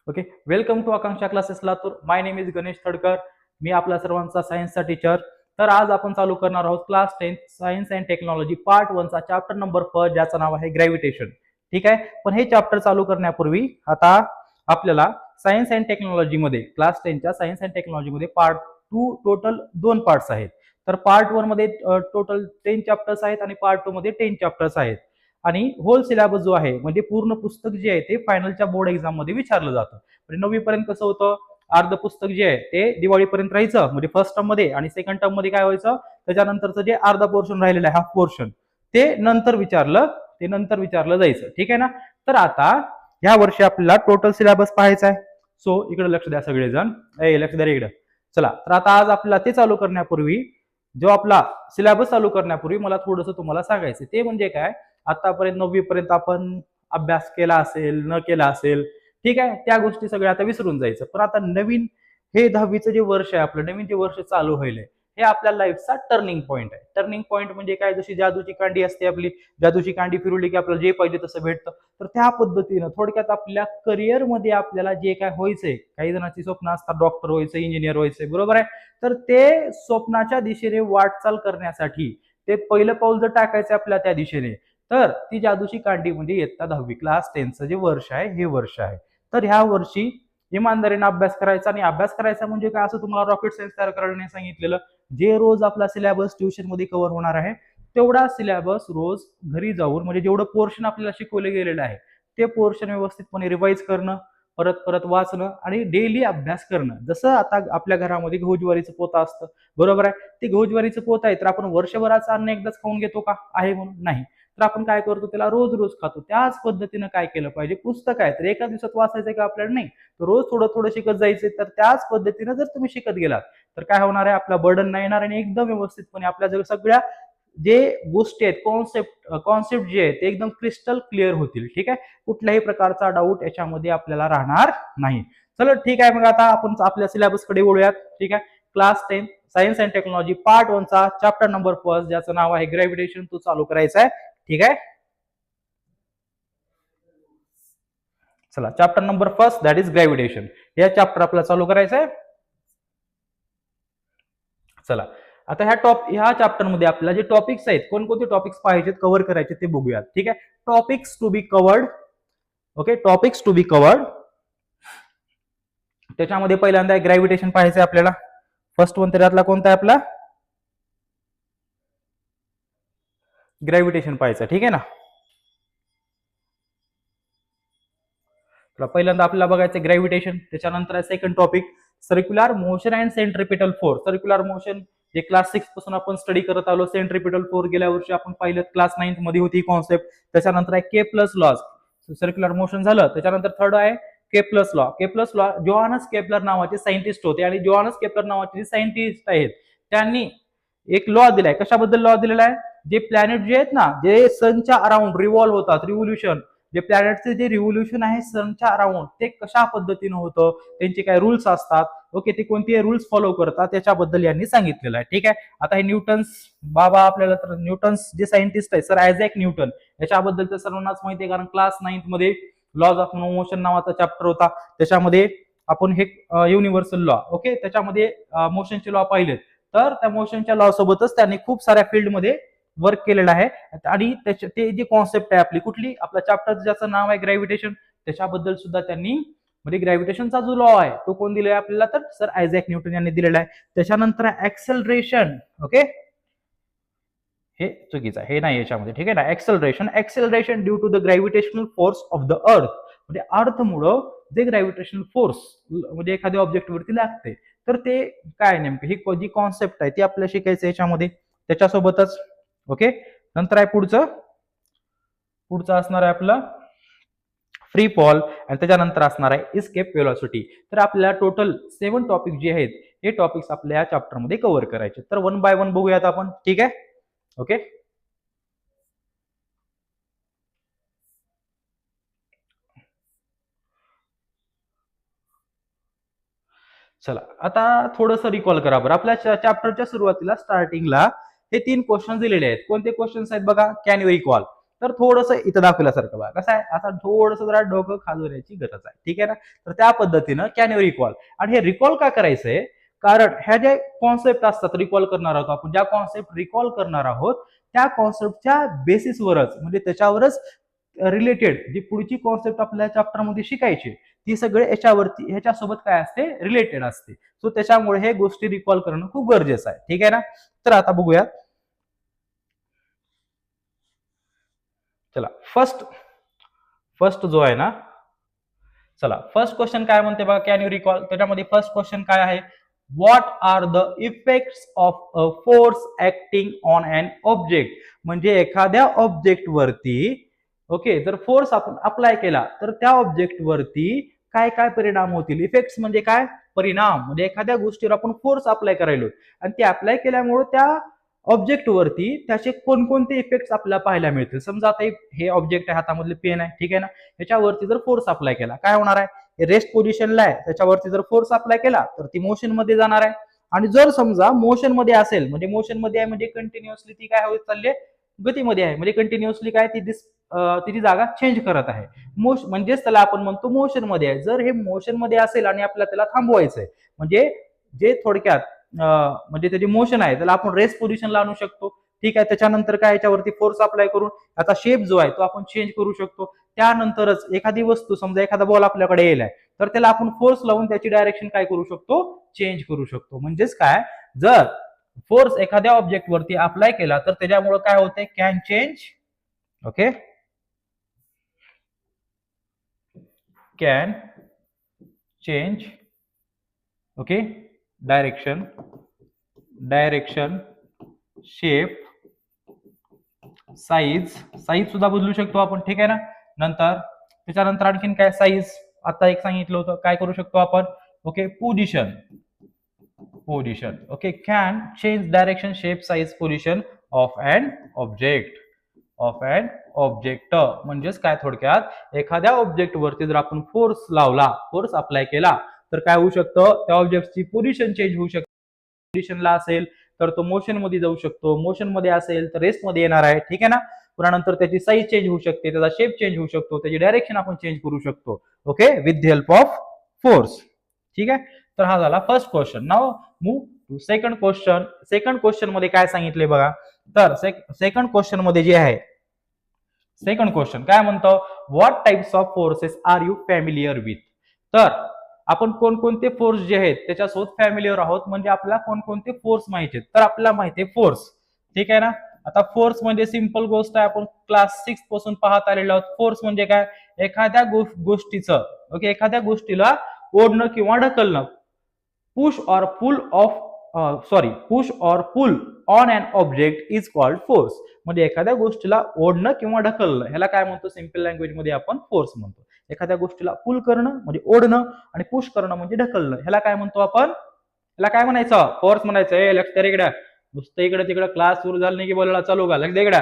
Okay, welcome to Akanksha classes Latur. My name is Ganesh Thadkar. मी आपला सर्वांचा सायन्सचा टीचर. तर आज आपण चालू करणार आहोत class 10 science and technology part 1 चा चॅप्टर नंबर 1 ज्याचं नाव आहे ग्रॅव्हिटेशन. ठीक आहे, पण हे चॅप्टर चालू करण्यापूर्वी आता आपल्याला सायन्स अँड टेक्नॉलॉजी मध्ये क्लास 10 च्या सायन्स अँड टेक्नॉलॉजी मध्ये पार्ट 2 टोटल 2 पार्ट्स आहेत. तर पार्ट 1 मध्ये टोटल 10 चॅप्टर्स आहेत आणि पार्ट 2 मध्ये 10 चॅप्टर्स आहेत. आणि होल सिलेबस जो आहे म्हणजे पूर्ण पुस्तक जे आहे ते फायनलच्या बोर्ड एक्झाम मध्ये विचारलं जातं. म्हणजे 9वी पर्यंत कसं होतं, अर्ध पुस्तक जे आहे ते दिवाळीपर्यंत राहायचं, म्हणजे फर्स्ट टर्म मध्ये, आणि सेकंड टर्म मध्ये काय व्हायचं, त्याच्यानंतरचं जे अर्धा पोर्शन राहिलेलं आहे, हाफ पोर्शन, ते नंतर विचारलं जायचं. ठीक आहे ना. तर आता ह्या वर्षी आपल्याला टोटल सिलेबस पाहायचा आहे. सो इकडे लक्ष द्या सगळेजण, लक्ष द्या इकडे. चला, तर आता आज आपल्याला ते चालू करण्यापूर्वी, जो आपला सिलेबस चालू करण्यापूर्वी मला थोडंसं तुम्हाला सांगायचं ते म्हणजे काय, आतापर्यंत 9वी पर्यंत आपण अभ्यास केला असेल न केला असेल, ठीक आहे, त्या गोष्टी सगळ्या आता विसरून जायचं. पण आता नवीन हे 10वीचं जे वर्ष आहे आपलं, नवीन जे वर्ष चालू होईल हे आपल्या लाईफचा टर्निंग पॉईंट आहे. टर्निंग पॉईंट म्हणजे काय, जशी जादूची कांडी असते आपली, जादूची कांडी फिरवली की आपल्याला जे पाहिजे तसं भेटतं. तर त्या पद्धतीनं थोडक्यात आपल्या करिअरमध्ये आपल्याला जे काय व्हायचंय, काही जणांची स्वप्न असतात डॉक्टर व्हायचं, इंजिनियर व्हायचंय, बरोबर आहे. तर ते स्वप्नाच्या दिशेने वाटचाल करण्यासाठी ते पहिलं पाऊल जर टाकायचं आपल्या त्या दिशेने, तर ती जादूची कांडी म्हणजे इयत्ता 10वी क्लास 10चं जे वर्ष आहे हे वर्ष आहे. तर ह्या वर्षी इमानदारीने अभ्यास करायचा. आणि अभ्यास करायचा म्हणजे काय, असं तुम्हाला रॉकेट सायन्स तयार करायला नाही सांगितलेलं. जे रोज आपला सिलेबस ट्युशन मध्ये कव्हर होणार आहे तेवढा सिलेबस रोज घरी जाऊन, म्हणजे जेवढं पोर्शन आपल्याला शिकवलं गेलेलं आहे ते पोर्शन व्यवस्थितपणे रिवाइज करणं, परत परत वाचणं आणि डेली अभ्यास करणं. जसं आता आपल्या घरामध्ये गहू ज्वारीचं पोतं असतं, बरोबर आहे. ते गहू ज्वारीचं पोत आहे, तर आपण वर्षभराचं अन्न एकदाच खाऊन घेतो का, आहे म्हणून नाही. तर आपण काय करतो, त्याला रोज रोज खातो. त्याच पद्धतीनं काय केलं पाहिजे, पुस्तक आहे तर एका दिवसात वाचायचंय का आपल्याला, नाही, रोज थोडं थोडं शिकत जायचंय. तर त्याच पद्धतीनं जर तुम्ही शिकत गेलात तर काय होणार आहे, आपला बर्डन नाही येणार आणि एकदम व्यवस्थितपणे आपल्या सगळ्या जे गोष्टी आहेत, कॉन्सेप्ट जे आहेत ते एकदम क्रिस्टल क्लिअर होतील. ठीक आहे, कुठल्याही प्रकारचा डाऊट याच्यामध्ये आपल्याला राहणार नाही. चलो ठीक आहे, मग आता आपण आपल्या सिलेबस कडे वळूयात. ठीक आहे, class 10 science and technology part 1 चा चॅप्टर नंबर 1 ज्याचं नाव आहे ग्रॅव्हिटेशन, तो चालू करायचा आहे. ठीक आहे, चला, chapter number 1 that is gravitation, या चॅप्टर आपल्याला चालू करायचं आहे. चला, आता ह्या चॅप्टर मध्ये आपल्याला जे टॉपिक्स आहेत, कोणकोणते टॉपिक्स पाहिजेत कव्हर करायचे ते बघूयात. ठीक आहे, topics to be covered. Okay, topics to be covered. त्याच्यामध्ये पहिल्यांदा ग्रॅव्हिटेशन पाहायचं आहे आपल्याला. फर्स्ट वन त्यातला कोणता आहे आपला, ग्रॅव्हिटेशन पाहायचं. ठीक आहे ना. पहिल्यांदा आपल्याला बघायचं ग्रॅव्हिटेशन. त्याच्यानंतर आहे second topic circular motion and centripetal force. Circular motion जे क्लास 6 पासून आपण स्टडी करत आलो. सेंट्रिपिटल फोर्स गेल्या वर्षी आपण पाहिलं, क्लास 9 मध्ये होती कॉन्सेप्ट. त्याच्यानंतर आहे के प्लस लॉज. सर्क्युलर मोशन झालं, त्याच्यानंतर थर्ड आहे के प्लस लॉ. के प्लस लॉ जोहानस केपलर नावाचे सायंटिस्ट होते, आणि जोहानस केपलर नावाचे जे सायंटिस्ट आहेत त्यांनी एक लॉ दिलाय. कशाबद्दल लॉ दिलेला आहे, जे प्लॅनेट जे आहेत ना, जे सनच्या अराउंड रिव्हॉल्व्ह होतात, रिव्होल्युशन, जे प्लॅनेटचे जे रिव्होल्युशन आहे सनच्या अराउंड, ते कशा पद्धतीनं होतं, त्यांचे काय रूल्स असतात, ओके, ते कोणते रूल्स फॉलो करतात त्याच्याबद्दल यांनी सांगितलेलं आहे. ठीक आहे, आता हे न्यूटन्स बाबा, आपल्याला तर न्यूटन्स जे सायंटिस्ट आहे सर आयझॅक न्यूटन, याच्याबद्दल तर सर्वांनाच माहिती आहे, कारण क्लास 9 मध्ये लॉज ऑफ मोशन नावाचा चॅप्टर होता. त्याच्यामध्ये आपण हे युनिव्हर्सल लॉ, ओके, त्याच्यामध्ये मोशनचे लॉ पाहिलेत. तर त्या मोशनच्या लॉ सोबतच त्यांनी खूप साऱ्या फील्डमध्ये वर्क केलेलं आहे. आणि ते जी कॉन्सेप्ट आहे आपली, कुठली, आपला चॅप्टर ज्याचं नाव आहे ग्रॅव्हिटेशन, त्याच्याबद्दल सुद्धा त्यांनी, म्हणजे ग्रॅव्हिटेशनचा जो लॉ आहे तो कोण दिलेला आहे आपल्याला, तर सर आयझॅक न्यूटन यांनी दिलेला आहे. त्याच्यानंतर ऍक्सेलरेशन. ओके, हे चुकीचं आहे, हे नाही याच्यामध्ये. ठीक आहे ना. Acceleration due to the gravitational force of the earth, म्हणजे अर्थमुळं जे ग्रॅव्हिटेशनल फोर्स म्हणजे एखाद्या ऑब्जेक्ट वरती लागते, तर ते काय नेमकं, ही जी कॉन्सेप्ट आहे ती आपल्याला शिकायचं याच्यामध्ये. त्याच्यासोबतच ओके, नंतर आहे पुढचं असणार आहे आपलं फ्री फॉल, आणि त्याच्यानंतर असणार आहे इस्केप वेलोसिटी. तर आपल्याला टोटल 7 टॉपिक जे आहेत हे टॉपिक्स आपल्या या चॅप्टर मध्ये कव्हर करायचे. तर 1 बाय 1 बघूयात आपण. ठीक आहे, ओके. चला, आता थोडंसं रिकॉल करा बरं. आपल्या चॅप्टरच्या सुरुवातीला स्टार्टिंगला हे 3 क्वेश्चन दिलेले आहेत. कोणते क्वेश्चन्स आहेत बघा, कॅन यू रिकॉल. तर थोडंसं इथं दाखवल्यासारखं बघा कसं आहे, आता थोडंसं जरा डोकं खाजवण्याची गरज आहे, ठीक आहे ना. तर त्या पद्धतीनं कॅन यू रिकॉल. आणि हे रिकॉल का करायचंय, कारण ह्या ज्या कॉन्सेप्ट असतात रिकॉल करणार आहोत आपण, ज्या कॉन्सेप्ट रिकॉल करणार आहोत त्या कॉन्सेप्टच्या बेसिसवरच म्हणजे त्याच्यावरच रिलेटेड जी पुढची कॉन्सेप्ट आपल्या चॅप्टरमध्ये शिकायची ती सगळे याच्यावरती ह्याच्यासोबत काय असते, रिलेटेड असते. सो त्याच्यामुळे हे गोष्टी रिकॉल करणं खूप गरजेचं आहे, ठीक आहे ना. तर आता बघूया, चला फर्स्ट जो आहे ना, चला फर्स्ट क्वेश्चन काय म्हणते बघा, कॅन यू रिकॉल. त्याच्यामध्ये फर्स्ट क्वेश्चन काय आहे, what are the effects of a force acting on an object. म्हणजे एखाद्या ऑब्जेक्ट वरती, ओके, जर फोर्स आपण अप्लाय केला तर त्या ऑब्जेक्ट वरती काय काय परिणाम होतील. इफेक्ट्स म्हणजे काय, परिणाम. म्हणजे एखाद्या गोष्टीवर आपण फोर्स अप्लाय करायलो आणि ते अप्लाय केल्यामुळे त्या ऑब्जेक्ट वरती त्याचे कोणकोणते इफेक्ट्स आपल्याला पाहायला मिळतील. समजा आता हे ऑब्जेक्ट आहे, हातामधले पेन आहे, ठीक आहे ना. याच्यावरती जर फोर्स अप्लाय केला काय होणार आहे, रेस्ट पोझिशनला आहे, त्याच्यावरती जर फोर्स अप्लाय केला तर ती मोशन मध्ये जाणार आहे. आणि जर समजा मोशन मध्ये असेल, म्हणजे मोशन मध्ये आहे म्हणजे कंटिन्युअसली ती काय होत चालली आहे, गतीमध्ये आहे, म्हणजे कंटिन्युअसली काय ती तिची जागा चेंज करत आहे. म्हणजेच त्याला आपण म्हणतो मोशन मध्ये आहे. जर हे मोशन मध्ये असेल आणि आपल्याला त्याला थांबवायचंय, म्हणजे जे थोडक्यात म्हणजे त्याची मोशन आहे त्याला आपण रेस्ट पोझिशनला आणू शकतो, ठीक आहे. त्याच्यानंतर काय, याच्यावरती फोर्स अप्लाय करून आता शेप जो आहे तो आपण चेंज करू शकतो. त्यानंतरच एखादी वस्तू, समजा एखादा बॉल आपल्याकडे येईल तर त्याला आपण फोर्स लावून त्याची डायरेक्शन काय करू शकतो, चेंज करू शकतो. म्हणजेच काय, जर फोर्स एखाद्या ऑब्जेक्ट वरती अप्लाय केला तर त्याच्यामुळे काय होते, can change, okay, can change, okay, direction, shape, size सुद्धा बदलू शकतो आपण, ठीक आहे ना. नंतर त्याच्यानंतर आणखीन काय, साईज आता एक सांगितलं होतं, काय करू शकतो आपण, okay, position, okay, can change direction, shape, size, position of an object, म्हणजेच काय, थोडक्यात एखाद्या ऑब्जेक्ट वरती जर आपण फोर्स लावला, फोर्स अप्लाय केला तर काय होऊ शकतं, त्या ऑब्जेक्टची पोझिशन चेंज होऊ शकते. पोझिशनला असेल तर तो मोशन मध्ये जाऊ शकतो, मोशन मध्ये असेल तर रेस्ट मध्ये येणार आहे, ठीक आहे ना. पुन्हा नंतर त्याची साईज चेंज होऊ शकते, त्याचा शेप चेंज होऊ शकतो, त्याची डायरेक्शन आपण चेंज करू शकतो, okay, with the help of force, ठीक आहे. तर हा झाला first question. Now move to second question. Second question मध्ये काय सांगितले बघा, तर सेकंड क्वेश्चन मध्ये जे आहे, सेकंड क्वेश्चन काय म्हणतो, what types of forces are you familiar with. तर आपण कोणकोणते फोर्स जे आहेत त्याच्यासोबत फॅमिलियर आहोत, म्हणजे आपल्याला कोणकोणते फोर्स माहिती आहेत. तर आपल्याला माहिती आहे फोर्स, ठीक आहे ना. आता फोर्स म्हणजे सिंपल गोष्ट आहे, आपण क्लास 6 पासून पाहत आलेलो आहोत. फोर्स म्हणजे काय, एखाद्या गोष्टीचं, ओके, एखाद्या गोष्टीला ओढणं किंवा ढकलणं. Push or pull on an object is called force. म्हणजे एखाद्या गोष्टीला ओढणं किंवा ढकलणं ह्याला काय म्हणतो, सिंपल लँग्वेज मध्ये आपण फोर्स म्हणतो. एखाद्या गोष्टीला पुल करणं म्हणजे ओढणं आणि पुश करणं म्हणजे ढकलणं, ह्याला काय म्हणतो आपण, ह्याला काय म्हणायचं, फोर्स म्हणायचं. हे लक्ष द्या इकडे, नुसतं इकडे तिकडे क्लास सुरू झाला नाही की बोलायला चालू का, लक्ष द्या इकडे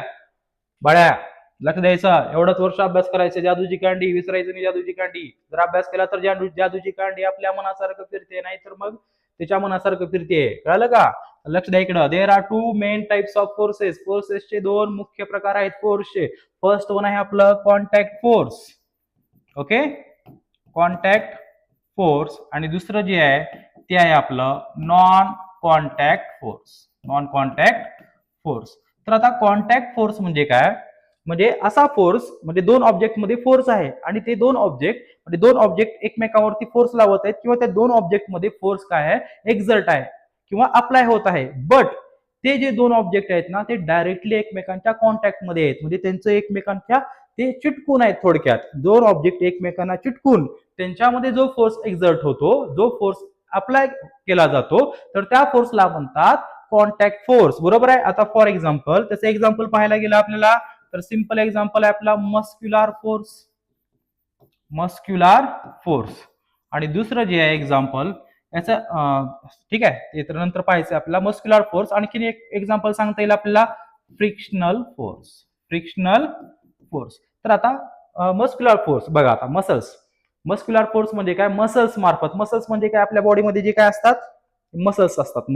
बड्या, लक्ष द्यायचं. एवढंच वर्ष अभ्यास करायचं, जादूची कांडी विसरायचं नाही, जादूची कांडी. जर अभ्यास केला तर जादूची कांडी आपल्या मनासारखं फिरते, नाही तर मग त्याच्या मनासारखं फिरते, कळलं का. लक्ष द्या इकडं, there are two main types of forces. फोर्सेसचे दोन मुख्य प्रकार आहेत फोर्सचे. फर्स्ट वन आहे आपलं contact force, okay, contact force. आणि दुसरं जे आहे ते आहे आपलं नॉन कॉन्टॅक्ट फोर्स. तर आता कॉन्टॅक्ट फोर्स म्हणजे काय, म्हणजे असा फोर्स, म्हणजे दोन ऑब्जेक्ट मध्ये फोर्स आहे आणि ते दोन ऑब्जेक्ट एकमेकावरती फोर्स लावत आहेत, किंवा त्या दोन ऑब्जेक्ट मध्ये फोर्स काय आहे, एक्झर्ट आहे किंवा अप्लाय होत आहे. बट ते जे दोन ऑब्जेक्ट आहेत ना, ते डायरेक्टली एकमेकांच्या कॉन्टॅक्ट मध्ये आहेत, म्हणजे त्यांचं एकमेकांच्या ते चिटकून आहेत. थोडक्यात दोन ऑब्जेक्ट एकमेकांना चिटकून त्यांच्यामध्ये जो फोर्स एक्झर्ट होतो, जो फोर्स अप्लाय केला जातो, तर त्या फोर्सला म्हणतात कॉन्टॅक्ट फोर्स, बरोबर आहे. आता फॉर एक्झाम्पल, त्याचं एक्झाम्पल पाहायला गेलं आपल्याला तर सिंपल एक्झाम्पल आहे आपला मस्क्युलर फोर्स. आणि दुसरं जे आहे एक्झाम्पल याचं, ठीक आहे, ते तर नंतर पाहायचं आपल्याला. मस्क्युलर फोर्स, आणखीन एक एक्झाम्पल सांगता येईल आपल्याला, फ्रिक्शनल फोर्स. तर आता मस्क्युलर फोर्स बघा, आता मस्क्युलर फोर्स म्हणजे काय, मसल्स मार्फत. मसल्स म्हणजे काय, आपल्या बॉडीमध्ये जे काय असतात, मसल्स असतात.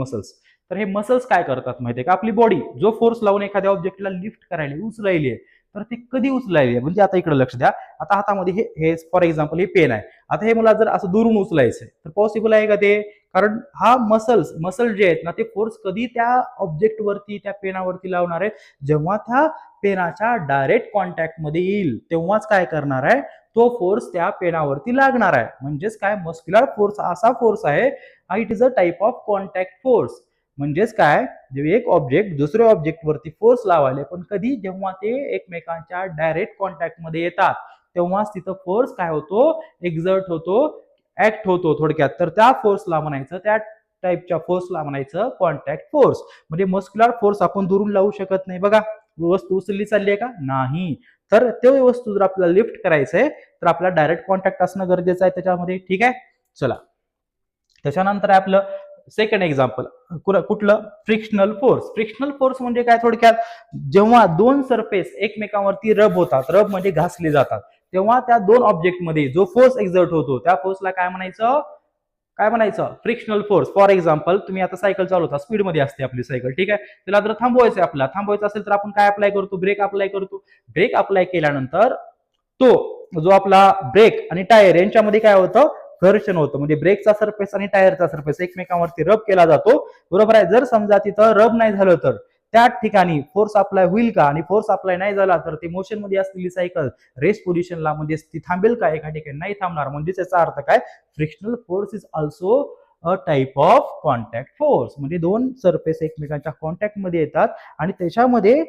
तर हे मसल्स काय करतात माहितीये का, आपली बॉडी जो फोर्स लावून एखाद्या ऑब्जेक्टला लिफ्ट करायला उचलायली आहे, तर ते कधी उचलायली आहे म्हणजे आता इकडे लक्ष द्या. आता हातामध्ये हे फॉर एक्झाम्पल हे पेन आहे. आता हे मला जर असं दुरून उचलायचंय तर पॉसिबल आहे का ते? कारण हा मसल जे आहेत ना ते फोर्स कधी त्या ऑब्जेक्ट वरती त्या पेनावरती लावणार आहेत, जेव्हा त्या पेनाच्या डायरेक्ट कॉन्टॅक्ट मध्ये येईल तेव्हाच काय करणार आहे, तो फोर्स त्या पेनावरती लागणार आहे. म्हणजेच काय, मस्क्युलर फोर्स असा फोर्स आहे, it is a type of contact force. म्हणजेच काय, एक ऑब्जेक्ट दुसऱ्या ऑब्जेक्ट वरती फोर्स लावायला, पण कधी जेव्हा ते एकमेकांच्या डायरेक्ट कॉन्टॅक्ट मध्ये येतात तेव्हाच तिथं फोर्स काय होतो, एक्झर्ट होतो, ऍक्ट होतो थोडक्यात. तर त्या फोर्सला म्हणायचं, त्या टाइपच्या फोर्सला म्हणायचं कॉन्टॅक्ट फोर्स. म्हणजे मस्क्युलर फोर्स आपण दुरून लावू शकत नाही. बघा, वस्तू उचलली चालली आहे का, नाही. तर ते वस्तू जर आपल्याला लिफ्ट करायचंय तर आपल्याला डायरेक्ट कॉन्टॅक्ट असणं गरजेचं आहे त्याच्यामध्ये. ठीक आहे, चला. त्याच्यानंतर आपलं सेकंड एक्झाम्पल कुठलं, फ्रिक्शनल फोर्स. फ्रिक्शनल फोर्स म्हणजे काय, थोडक्यात जेव्हा दोन सरफेस एकमेकांवरती रब होतात, रब म्हणजे घासले जातात, तेव्हा त्या दोन ऑब्जेक्ट मध्ये जो फोर्स एक्झर्ट होतो त्या फोर्सला काय म्हणायचं, फ्रिक्शनल फोर्स. फॉर एक्झाम्पल तुम्ही आता सायकल चालवता, स्पीड मध्ये असते आपली सायकल, ठीक आहे. त्याला जर थांबवायचं असेल तर आपण काय अप्लाय करतो, ब्रेक अप्लाय करतो. ब्रेक अप्लाय केल्यानंतर तो जो आपला ब्रेक आणि टायर यांच्यामध्ये काय होतं, घर्षण होतं. म्हणजे ब्रेकचा सरफेस आणि टायरचा सरफेस एकमेकांवरती रब केला जातो, बरोबर आहे. जर समजा तिथं रब नाही झालं तर त्या ठिकाणी फोर्स अप्लाय होईल का, आणि फोर्स अप्लाय नाही झाला तर ती मोशन मध्ये असलेली सायकल रेस्ट पोझिशनला म्हणजे ती थांबेल का, एका ठिकाणी नाही थांबणार. म्हणजे त्याचा अर्थ काय, frictional force is also a type of contact force. म्हणजे दोन सरफेस एकमेकांच्या कॉन्टॅक्ट मध्ये येतात आणि त्याच्यामध्ये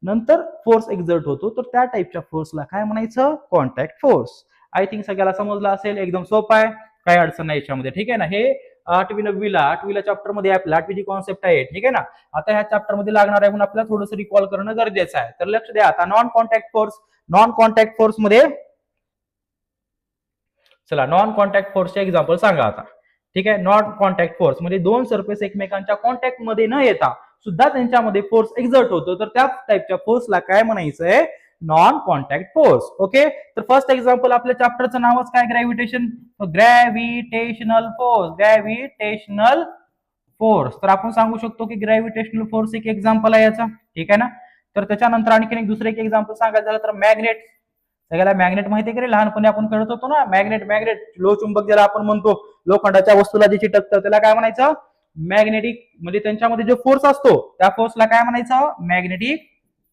नंतर फोर्स एक्झर्ट होतो, तर त्या टाइपच्या फोर्सला काय म्हणायचं, कॉन्टॅक्ट फोर्स. आय थिंक सगळ्याला समजलं असेल, एकदम सोपं आहे, काही अडचण नाही याच्यामध्ये. ठीक आहे ना. हे 8वीला चॅप्टर मध्ये आपल्या 8वी कॉन्सेप्ट आहे. ठीक आहे ना. आता ह्या चॅप्टर मध्ये लागणार आहे म्हणून आपल्याला थोडंसं रिकॉल करणं गरजेचं आहे. तर लक्ष द्या. आता नॉन कॉन्टॅक्ट फोर्स मध्ये चला, नॉन कॉन्टॅक्ट फोर्सचे एक्झाम्पल सांगा आता. ठीक आहे, नॉन कॉन्टॅक्ट फोर्स म्हणजे दोन सरफेस एकमेकांच्या कॉन्टॅक्ट मध्ये न येता सुद्धा त्यांच्यामध्ये फोर्स एक्झर्ट होतो, तर त्या टाइपच्या फोर्सला काय म्हणायचंय, नॉन कॉन्टॅक्ट फोर्स. ओके, तर फर्स्ट एक्झाम्पल आपल्या चॅप्टरचं नावच काय, ग्रॅव्हिटेशनल फोर्स. तर आपण सांगू शकतो की ग्रॅव्हिटेशनल फोर्स एक एक्झाम्पल आहे याचा. ठीक आहे ना. तर त्याच्यानंतर आणखी एक दुसरं एक एक्झाम्पल सांगायचं झालं तर मॅग्नेट. सगळ्याला मॅग्नेट माहिती आहे की लहानपणी आपण खेळत होतो ना, मॅग्नेट लोहचुंबक ज्याला आपण म्हणतो, लोखंडाच्या वस्तूला जे चिटकतं त्याला काय म्हणायचं, मॅग्नेटिक. म्हणजे त्यांच्यामध्ये जो फोर्स असतो त्या फोर्सला काय म्हणायचं, मॅग्नेटिक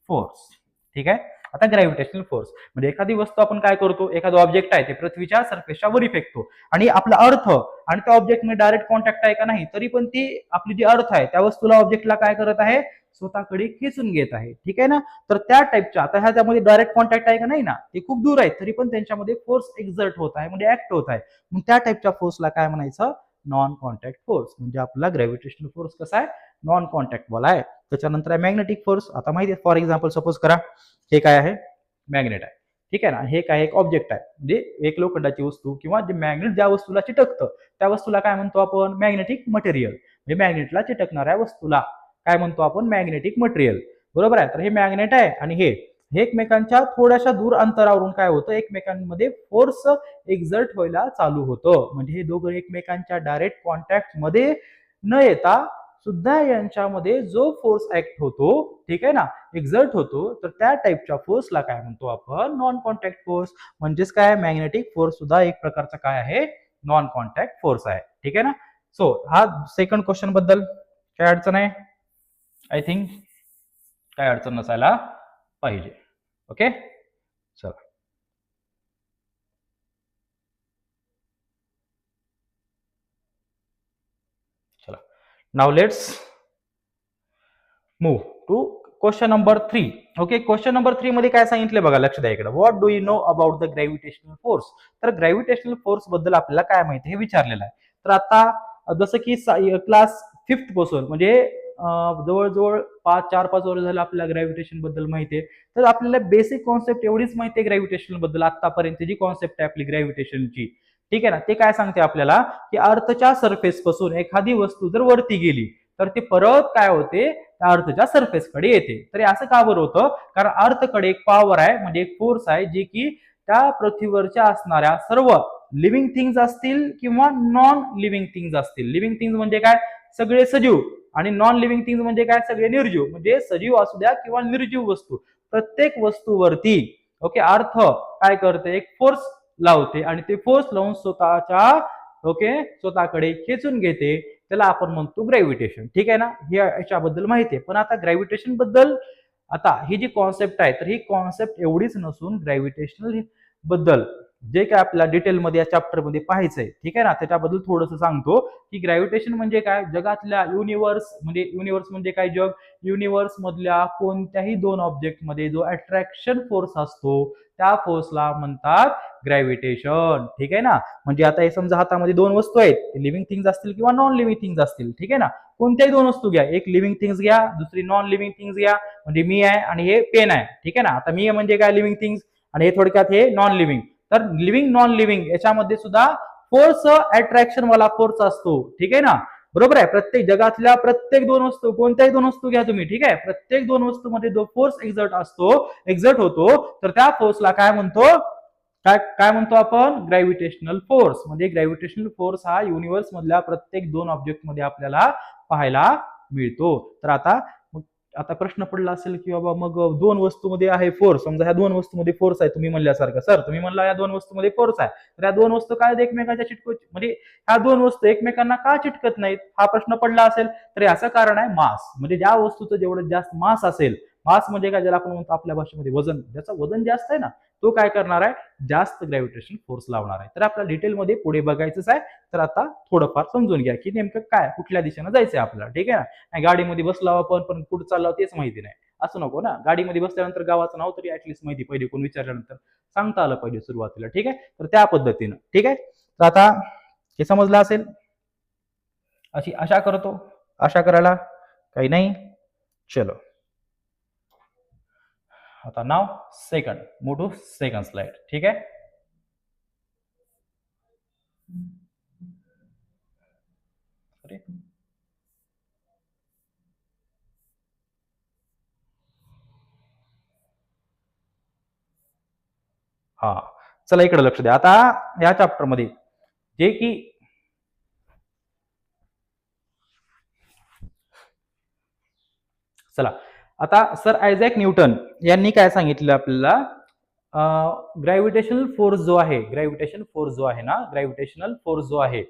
फोर्स. ठीक आहे. आता ग्रॅव्हिटेशनल फोर्स म्हणजे एखादी वस्तू आपण काय करतो, एखादा ऑब्जेक्ट आहे ते पृथ्वीच्या सरफेसच्या वरी फेकतो आणि आपला अर्थ आणि त्या ऑब्जेक्ट मध्ये डायरेक्ट कॉन्टॅक्ट आहे का नाही, तरी पण ती आपली जी अर्थ आहे त्या वस्तूला ऑब्जेक्टला काय करत आहे, स्वतःकडे खेचून घेत आहे. ठीक आहे ना. तर त्या टाइपच्या, आता ह्या त्यामध्ये डायरेक्ट कॉन्टॅक्ट आहे का नाही ना, ते खूप दूर आहे तरी पण त्यांच्यामध्ये फोर्स एक्झर्ट होत आहे, म्हणजे ऍक्ट होत आहे. मग त्या टाइपच्या फोर्सला काय म्हणायचं, नॉन कॉन्टॅक्ट फोर्स. म्हणजे आपला ग्रॅव्हिटेशनल फोर्स कसा आहे, नॉन कॉन्टॅक्ट वाला आहे. त्याच्यानंतर आहे मॅग्नेटिक फोर्स. आता माहिती आहे, फॉर एक्झाम्पल सपोज करा हे काय आहे, मॅग्नेट आहे. ठीक आहे ना. हे काय, एक ऑब्जेक्ट आहे, म्हणजे एक लोखंडाची वस्तू किंवा जे मॅग्नेट ज्या वस्तूला चिटकतं त्या वस्तूला काय म्हणतो आपण, मॅग्नेटिक मटेरियल. म्हणजे मॅग्नेटला चिटकणाऱ्या वस्तूला काय म्हणतो आपण, मॅग्नेटिक मटेरियल. बरोबर आहे. तर हे मॅग्नेट आहे आणि हे एकमेकांच्या थोड्याशा दूर अंतरावरून काय होतं, एकमेकांमध्ये फोर्स एक्झर्ट व्हायला चालू होतं. म्हणजे हे दोघं एकमेकांच्या डायरेक्ट कॉन्टॅक्ट मध्ये न येता सुद्धा यांच्यामध्ये जो फोर्स ऍक्ट होतो, ठीक आहे ना, एक्झर्ट होतो, तर त्या टाइपच्या फोर्सला काय म्हणतो आपण, नॉन कॉन्टॅक्ट फोर्स. म्हणजेच काय, मॅग्नेटिक फोर्स सुद्धा एक प्रकारचा काय आहे, नॉन कॉन्टॅक्ट फोर्स आहे. ठीक आहे ना. सो हा सेकंड क्वेश्चन बद्दल काय अडचण आहे, आय थिंक काय अडचण नसायला पाहिजे. ओके, चला. चला, now let's move to question number 3. Okay, question number 3 मध्ये काय सांगितले बघा, लक्ष द्या इकडे. What do you know about the gravitational force. तर ग्रॅव्हिटेशनल फोर्स बद्दल आपल्याला काय माहिती हे विचारलेलं आहे. तर आता जसं की क्लास 5th पासून म्हणजे जवळजवळ 4-5 वर्ष झालं आपल्याला ग्रॅव्हिटेशन बद्दल माहिती आहे. तर आपल्याला बेसिक कॉन्सेप्ट एवढीच माहिती आहे ग्रॅव्हिटेशन बद्दल. आतापर्यंत जी कॉन्सेप्ट आहे आपली ग्रॅव्हिटेशनची, ठीक आहे ना, ते काय सांगते आपल्याला की अर्थच्या सरफेस पासून एखादी वस्तू जर वरती गेली तर ते परत काय होते, त्या अर्थच्या सरफेस कडे येते. तरी असं का बरं होतं, कारण अर्थकडे एक पॉवर आहे, म्हणजे एक फोर्स आहे, जे की त्या पृथ्वीवरच्या असणाऱ्या सर्व लिव्हिंग थिंग्स असतील किंवा नॉन लिव्हिंग थिंग्स असतील. लिव्हिंग थिंग्स म्हणजे काय, सगळे सजीव आणि नॉन लिव्हिंग थिंग्स म्हणजे काय, सगळे निर्जीव, म्हणजे सजीव असू द्या किंवा निर्जीव वस्तू, प्रत्येक वस्तूवरती ओके अर्थ काय करते, एक फोर्स लावते आणि ते फोर्स लावून स्वतःच्या स्वतःकडे खेचून घेते, त्याला आपण म्हणतो ग्रॅव्हिटेशन. ठीक आहे ना, हे याच्याबद्दल माहिती आहे. पण आता ग्रॅव्हिटेशन बद्दल आता ही जी कॉन्सेप्ट आहे, तर ही कॉन्सेप्ट एवढीच नसून ग्रॅव्हिटेशनल बद्दल जे काय आपल्याला डिटेलमध्ये या चॅप्टर मध्ये पाहायचंय, ठीक आहे ना, त्याच्याबद्दल थोडंसं सांगतो की ग्रॅव्हिटेशन म्हणजे काय, जगातल्या युनिव्हर्स म्हणजे काय, जग, युनिव्हर्स मधल्या कोणत्याही दोन ऑब्जेक्ट मध्ये जो अट्रॅक्शन फोर्स असतो त्या फोर्सला म्हणतात ग्रॅव्हिटेशन. ठीक आहे ना, म्हणजे आता हे समजा हातामध्ये दोन वस्तू आहेत, लिव्हिंग थिंग्स असतील किंवा नॉन लिव्हिंग थिंग्स असतील. ठीक आहे ना, कोणत्याही दोन वस्तू घ्या, एक लिव्हिंग थिंग्स घ्या, दुसरी नॉन लिव्हिंग थिंग्स घ्या, म्हणजे मी आहे आणि हे पेन आहे. ठीक आहे ना, आता मी म्हणजे काय, लिव्हिंग थिंग्स, आणि हे थोडक्यात हे नॉन लिव्हिंग. तर लिव्हिंग नॉन लिव्हिंग याच्यामध्ये सुद्धा फोर्स, अट्रॅक्शन वाला फोर्स असतो. ठीक आहे ना, बरोबर आहे. प्रत्येक जगातल्या प्रत्येक दोन वस्तू, कोणत्याही दोन वस्तू घ्या तुम्ही, ठीक आहे, प्रत्येक दोन वस्तूमध्ये जो फोर्स एक्झर्ट होतो, तर त्या फोर्सला काय म्हणतो, काय म्हणतो आपण, ग्रॅव्हिटेशनल फोर्स. म्हणजे ग्रॅव्हिटेशनल फोर्स हा युनिव्हर्स मधल्या प्रत्येक दोन ऑब्जेक्ट मध्ये आपल्याला पाहायला मिळतो. तर आता प्रश्न पडला असेल की बाबा मग दोन वस्तूमध्ये आहे फोर्स, समजा ह्या दोन वस्तूमध्ये फोर्स आहे, तुम्ही म्हणल्यासारखं, सर तुम्ही म्हणला या दोन वस्तूमध्ये फोर्स आहे, तर या दोन वस्तू काय एकमेकांच्या म्हणजे ह्या दोन वस्तू एकमेकांना का चिटकत नाहीत, हा प्रश्न पडला असेल. तर याचं कारण आहे मास. म्हणजे ज्या वस्तूचं जेवढं जास्त मास असेल, मास म्हणजे काय, ज्याला आपण म्हणतो आपल्या भाषेमध्ये वजन, ज्याचं वजन जास्त आहे ना, तो काय करणार आहे, जास्त ग्रॅव्हिटेशन फोर्स लावणार आहे. तर आपल्याला डिटेलमध्ये पुढे बघायचंच आहे. तर आता थोडंफार समजून घ्या की नेमकं काय, कुठल्या दिशेनं जायचंय आपल्याला. ठीक आहे ना, गाडीमध्ये बसला आपण पण कुठं चाललो तेच माहिती नाही, असं नको ना. गाडीमध्ये बसल्यानंतर गावाचं नाव तरी ऍटलीस्ट माहिती पाहिजे, कोण विचारल्यानंतर सांगता आलं पाहिजे सुरुवातीला. ठीक आहे, तर त्या पद्धतीनं. ठीक आहे, तर आता हे समजलं असेल, अशी आशा करतो. आशा करायला काही नाही. चलो आता नाव second, move to second slide. ठीक आहे, हा चला इकडे लक्ष द्या. आता या चॅप्टर मध्ये जे की चला आता सर आयझॅक न्यूटन यांनी काय सांगितलं आपल्याला, ग्रॅव्हिटेशनल फोर्स जो आहे, ग्रॅव्हिटेशनल फोर्स जो आहे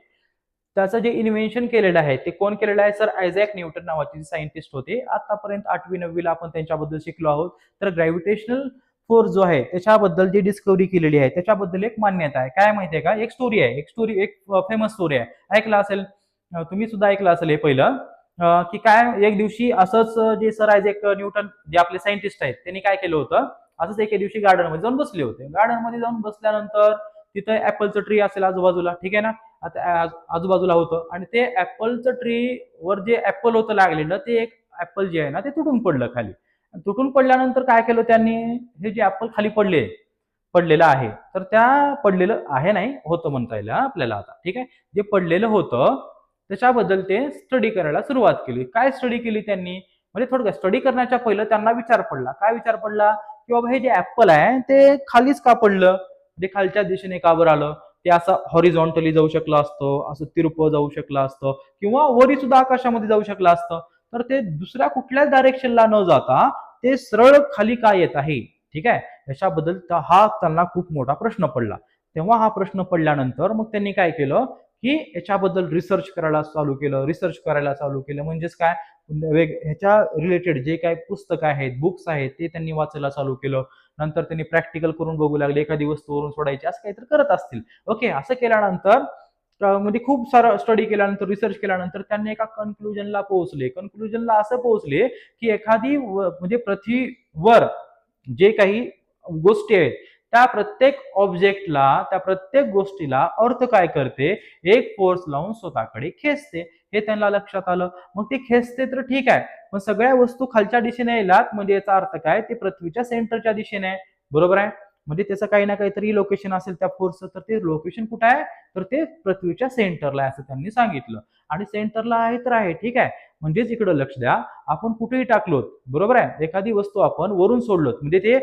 त्याचं जे इन्व्हेन्शन केलेलं आहे ते कोण केलेलं आहे, सर आयझॅक न्यूटन नावाचे सायंटिस्ट होते. आतापर्यंत 8वी 9वी ला आपण त्यांच्याबद्दल शिकलो आहोत. तर ग्रॅव्हिटेशनल फोर्स जो आहे त्याच्याबद्दल जी डिस्कवरी केलेली आहे त्याच्याबद्दल एक मान्यता आहे. काय माहितीये का, एक स्टोरी आहे, एक फेमस स्टोरी आहे, ऐकलं असेल तुम्ही सुद्धा, ऐकलं असेल हे पहिलं, की काय एक दिवशी असंच जे सर आयझॅक न्यूटन जे आपले सायंटिस्ट आहेत त्यांनी काय केलं होतं, असंच एके दिवशी गार्डन मध्ये जाऊन बसले होते. गार्डन मध्ये जाऊन बसल्यानंतर तिथं ऍपलचं ट्री असेल आजूबाजूला. ठीक आहे ना, आता आजूबाजूला होतं आणि ते ऍपलचं ट्री वर जे ऍपल होतं लागलेलं, ते एक ऍपल जे आहे ना ते तुटून पडलं खाली. तुटून पडल्यानंतर काय केलं त्यांनी, हे जे ऍपल खाली पडलेलं आहे, तर त्या पडलेलं आहे नाही होतं म्हणता येईल आपल्याला आता. ठीक आहे, जे पडलेलं होतं त्याच्याबद्दल ते स्टडी करायला सुरुवात केली. काय स्टडी केली त्यांनी, म्हणजे थोडक्यात स्टडी करण्याच्या पहिलं त्यांना विचार पडला. काय विचार पडला, की बाबा हे जे ऍपल आहे ते खालीच का पडलं, म्हणजे खालच्या दिशेने का बरं आलं, ते असं हॉरिझॉन्टली जाऊ शकलं असतं, असं तिरपं जाऊ शकलं असतं, किंवा वरी सुद्धा आकाशामध्ये जाऊ शकलं असतं. तर ते दुसऱ्या कुठल्याच डायरेक्शनला न जाता ते सरळ खाली का येत आहे. ठीक आहे, याच्याबद्दल हा त्यांना खूप मोठा प्रश्न पडला. तेव्हा हा प्रश्न पडल्यानंतर मग त्यांनी काय केलं की याच्याबद्दल रिसर्च करायला चालू केलं. म्हणजेच काय, ह्याच्या रिलेटेड जे काही पुस्तकं आहेत, बुक्स आहेत, ते त्यांनी वाचायला चालू केलं. नंतर त्यांनी प्रॅक्टिकल करून बघू लागले, एखादी वस्तू वरून सोडायची, असं काहीतरी करत असतील. ओके, असं केल्यानंतर म्हणजे खूप सारं स्टडी केल्यानंतर, रिसर्च केल्यानंतर त्यांनी एका कन्क्लुजनला असं पोहोचले की एखादी म्हणजे पृथ्वीवर जे काही गोष्टी आहेत त्या प्रत्येक ऑब्जेक्टला, त्या प्रत्येक गोष्टीला अर्थ काय करते, एक फोर्स लावून स्वतःकडे खेचते. हे त्यांना लक्षात आलं. मग ते खेचते तर ठीक आहे, पण सगळ्या वस्तू खालच्या दिशेने येतात, म्हणजे याचा अर्थ काय, ते पृथ्वीच्या सेंटरच्या दिशेने आहे. बरोबर आहे, म्हणजे त्याचं काही ना काहीतरी लोकेशन असेल त्या फोर्सचं, तर ते लोकेशन कुठं आहे, तर ते पृथ्वीच्या सेंटरला आहे असं त्यांनी सांगितलं. आणि सेंटरला आहे तर आहे, ठीक आहे. म्हणजेच इकडे लक्ष द्या, आपण कुठेही टाकलो, बरोबर आहे, एखादी वस्तू आपण वरून सोडलो म्हणजे ते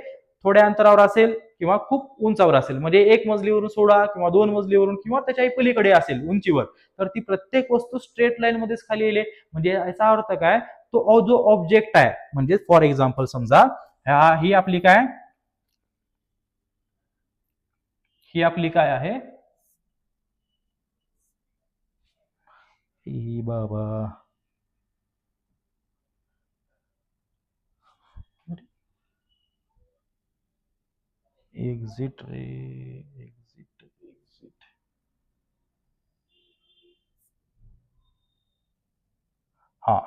थोड्या अंतरावर असेल किंवा खूप उंचावर असेल, म्हणजे 1 मजलीवरून सोडा किंवा 2 मजलीवरून किंवा त्याच्याही पलीकडे असेल उंचीवर, तर ती प्रत्येक वस्तू स्ट्रेट लाईन मध्येच खाली येईल. म्हणजे याचा अर्थ काय, तो जो ऑब्जेक्ट आहे, म्हणजे फॉर एक्झाम्पल समजा ही आपली काय, ही आपली काय आहे, ही बाबा एक्झिट रे, एक्झिट एक्झिट, हा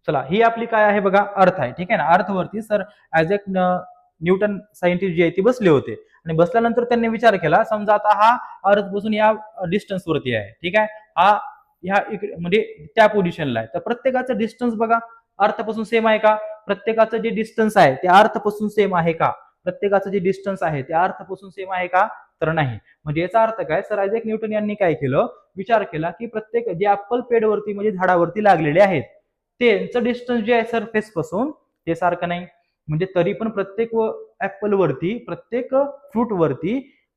चला, ही आपली काय आहे बघा, अर्थ आहे. ठीक आहे ना. अर्थवरती sir as a Newton scientist जे आहे ते बसले होते, आणि बसल्यानंतर त्यांनी विचार केला, समजा आता हा अर्थ पासून या डिस्टन्स वरती आहे. ठीक आहे. हा ह्या म्हणजे त्या पोझिशनला आहे, तर प्रत्येकाचं डिस्टन्स बघा अर्थपासून सेम आहे का, प्रत्येकाचं जे डिस्टन्स आहे ते अर्थपासून सेम आहे का, प्रत्येकाचं जे डिस्टन्स आहे ते अर्थपासून सेम आहे का, तर नाही. म्हणजे याचा अर्थ काय, सर आयझॅक न्यूटन यांनी काय केलं, विचार केला की प्रत्येक जे ऍपल पेडवरती म्हणजे झाडावरती लागलेले आहेत त्यांचं डिस्टन्स जे आहे सरफेस पासून ते सारखं नाही. म्हणजे तरी पण प्रत्येक ऍपल वरती, प्रत्येक फ्रूट वरती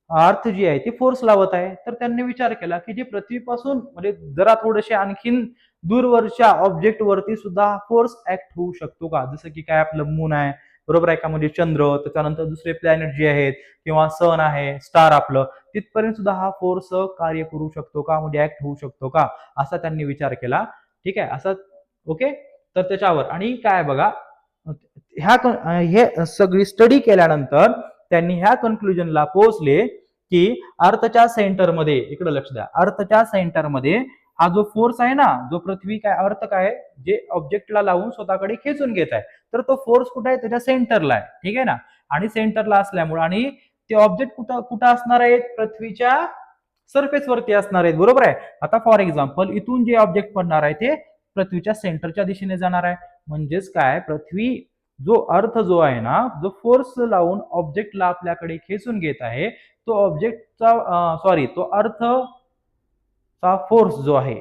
अर्थ जी आहे ती फोर्स लावत आहे. तर त्यांनी विचार केला की जे पृथ्वीपासून म्हणजे जरा थोडेसे आणखीन दूरवरच्या ऑब्जेक्ट वरती सुद्धा फोर्स ऍक्ट होऊ शकतो का, जसं की काय आपलं मून आहे, बरोबर आहे का, म्हणजे चंद्र, त्याच्यानंतर दुसरे प्लॅनेट जे आहेत किंवा सन आहे, स्टार आपलं, तिथपर्यंत सुद्धा हा फोर्स कार्य करू शकतो का, म्हणजे ऍक्ट होऊ शकतो का, असा त्यांनी विचार केला. ठीक आहे. असा ओके. तर त्याच्यावर आणि काय बघा, हे सगळी स्टडी केल्यानंतर त्यांनी ह्या कन्क्लुजनला पोहोचले की अर्थच्या सेंटरमध्ये, इकडे लक्ष द्या, अर्थच्या सेंटरमध्ये हा जो फोर्स आहे ना, जो पृथ्वी काय अर्थ काय जे ऑब्जेक्टला लावून स्वतःकडे खेचून घेत आहे, तर तो फोर्स कुठे आहे, त्याच्या सेंटरला आहे. ठीक आहे ना. आणि सेंटरला असल्यामुळे आणि ते ऑब्जेक्ट कुठं कुठं असणार आहेत, पृथ्वीच्या सरफेस वरती असणार आहेत, बरोबर आहे. आता फॉर एक्झाम्पल इथून जे ऑब्जेक्ट पडणार आहे ते पृथ्वीच्या सेंटरच्या दिशेने जाणार आहे. म्हणजेच काय, पृथ्वी जो अर्थ जो आहे ना, जो फोर्स लावून ऑब्जेक्टला आपल्याकडे खेचून घेत आहे, तो ऑब्जेक्टचा सॉरी तो अर्थचा फोर्स जो आहे